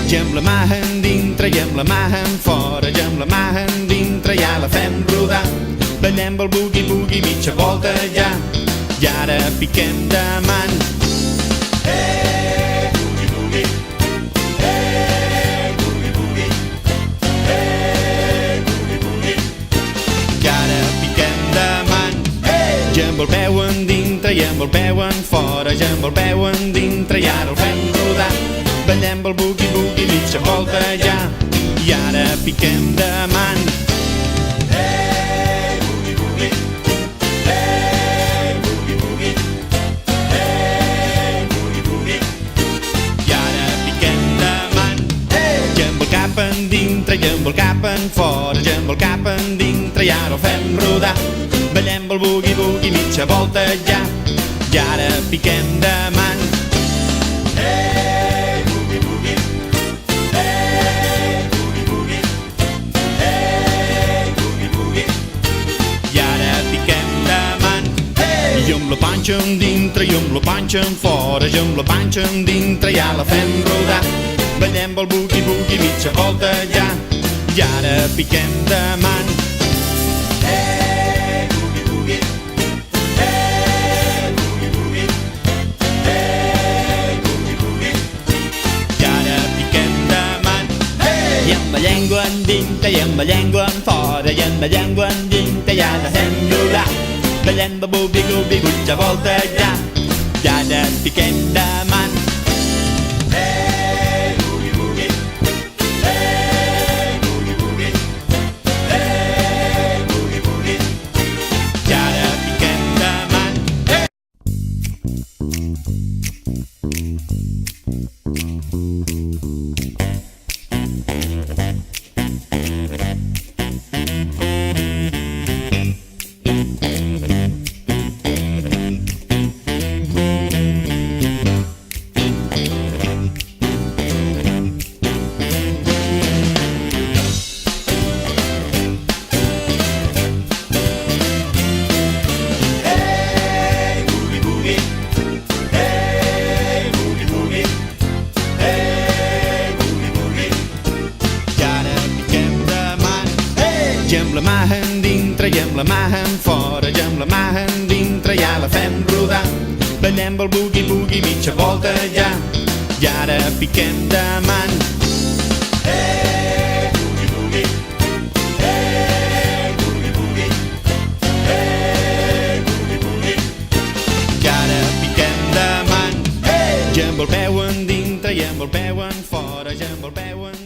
Gem la mà endintre i amb la mà enfora, gem la mà endintre i ja la fem rodar. Ballem el boogie-boogie mitja volta ja, i ara piquem de mans. Boogie-boogie, boogie-boogie, boogie-boogie. I ara piquem de mans. Gem el peu endintre i amb el peu enfora, gem el peu endintre i ara el fem rodar. Ballem el boogie-boogie mitja volta ja, i ara piquem de mans. Boogie-boogie, boogie-boogie, boogie-boogie. I ara piquem de mans. Gem el cap endintre i amb el cap enfora, gem el cap endintre i ara el fem rodar. Ballem el boogie-boogie mitja volta ja, i ara piquem de mans. I amb la panxa endintre i amb la panxa enfora, i amb la panxa endintre ja la fem rodar. Ballem el boogie-boogie mitja volta ja, i ara piquem de mans. Boogie-boogie, boogie-boogie, boogie-boogie. I ara piquem de mans. I amb la llengua endintre i amb la llengua enfora, i amb la llengua endintre ja la fem rodar. Ballem el boogie-boogie mitja volta ja, i ara piquem de mans. Boogie-boogie, boogie-boogie, boogie-boogie. I ara piquem de mans. Gem la mà endintre i amb la mà enfora, gem la mà endintre i ja la fem rodar. Ballem el boogie-boogie mitja volta ja, i ara piquem de mans. Boogie-boogie, boogie-boogie, boogie-boogie. I ara piquem de mans. Gem el peu endintre i amb el peu enfora, gem el peu endintre.